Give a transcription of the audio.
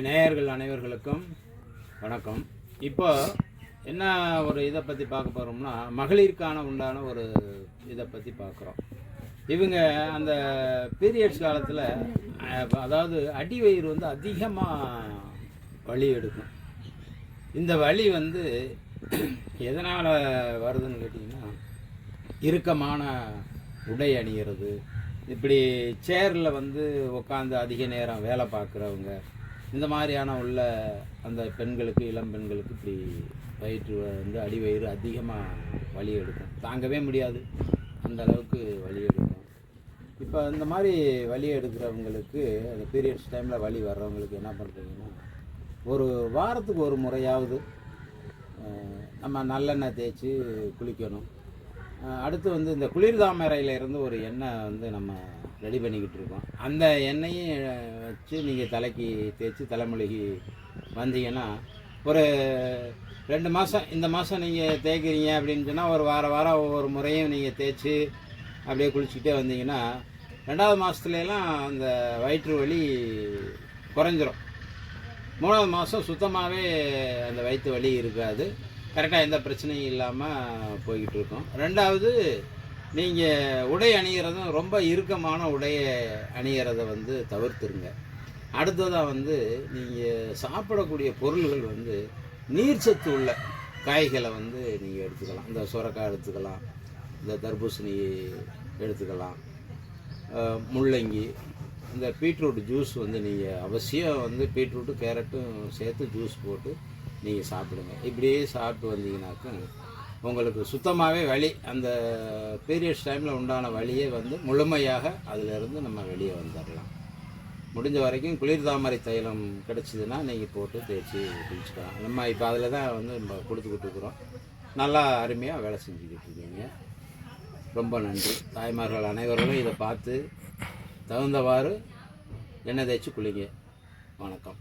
நேயர்கள் அனைவர்களுக்கும் வணக்கம். இப்போ என்ன ஒரு இதை பற்றி பார்க்க போகிறோம்னா, மகளிருக்கான உண்டான ஒரு இதை பற்றி பார்க்குறோம். இவங்க அந்த பீரியட்ஸ் காலத்தில் அதாவது அடி வயிறு வந்து அதிகமாக வலி எடுக்கும். இந்த வலி வந்து எதனால் வருதுன்னு கேட்டிங்கன்னா, இறுக்கமான உடை அணிகிறது, இப்படி சேரில் வந்து உட்காந்து அதிக நேரம் வேலை பார்க்குறவங்க, இந்த மாதிரியான உள்ள அந்த பெண்களுக்கு, இளம் பெண்களுக்கு இப்படி வயிற்று வந்து அடிவயிறு அதிகமாக வலி எடுக்கும். தாங்கவே முடியாது, அந்த அளவுக்கு வலி எடுக்கும். இப்போ இந்த மாதிரி வலி எடுக்கிறவங்களுக்கு, அந்த பீரியட்ஸ் டைமில் வலி வர்றவங்களுக்கு என்ன பண்ணுறீங்கன்னா, ஒரு வாரத்துக்கு ஒரு முறையாவது நம்ம நல்லெண்ணெய் தேய்ச்சி குளிக்கணும். அடுத்து வந்து இந்த குளிர்தாமரையிலேருந்து ஒரு எண்ணெய் வந்து நம்ம ரெடி பண்ணிக்கிட்டு இருக்கோம். அந்த எண்ணெயும் வச்சு நீங்கள் தலைக்கு தேய்ச்சி தலைமொழிகி வந்தீங்கன்னா, ஒரு 2 மாதம், இந்த மாதம் நீங்கள் தேய்க்கிறீங்க அப்படின்னு சொன்னால், ஒரு வாரம் ஒவ்வொரு முறையும் நீங்கள் தேய்ச்சி அப்படியே குளிச்சுக்கிட்டே வந்தீங்கன்னா, 2வது மாதத்துலலாம் அந்த வயிற்று வலி குறைஞ்சிரும். 3வது மாதம் சுத்தமாகவே அந்த வயிற்று வலி இருக்காது. கரெக்டாக எந்த பிரச்சனையும் இல்லாமல் போய்கிட்டு இருக்கோம். 2வது, நீங்கள் உடை அணிகிறதும் ரொம்ப இறுக்கமான உடையை அணிகிறத வந்து தவிர்த்துருங்க. அடுத்ததாக வந்து நீங்கள் சாப்பிடக்கூடிய பொருள்கள் வந்து நீர்ச்சத்து உள்ள காய்களை வந்து நீங்கள் எடுத்துக்கலாம். இந்த சுரைக்காய் எடுத்துக்கலாம், இந்த தர்பூசணி எடுத்துக்கலாம், முள்ளங்கி, இந்த பீட்ரூட் ஜூஸ் வந்து நீங்கள் அவசியம் வந்து பீட்ரூட்டு கேரட்டும் சேர்த்து ஜூஸ் போட்டு நீங்கள் சாப்பிடுங்க. இப்படியே சாப்பிட்டு வந்தீங்கன்னாக்கும் உங்களுக்கு சுத்தமாகவே வலி, அந்த பீரியட்ஸ் டைமில் உண்டான வலியே வந்து முழுமையாக அதிலிருந்து நம்ம வெளியே வந்துடலாம். முடிஞ்ச வரைக்கும் குளிர்தாமரை தைலம் கிடச்சிதுன்னா நீங்கள் போட்டு தேய்ச்சி குளிச்சுக்கலாம். நம்ம இப்போ அதில் தான் வந்து நம்ம கொடுத்துக்கிட்டு இருக்கிறோம். நல்லா அருமையாக வேலை செஞ்சுக்கிட்டு இருக்கீங்க. ரொம்ப நன்றி. தாய்மார்கள் அனைவர்களும் இதை பார்த்து தகுந்தவாறு எண்ணெய் தேய்ச்சி குளிங்க. வணக்கம்.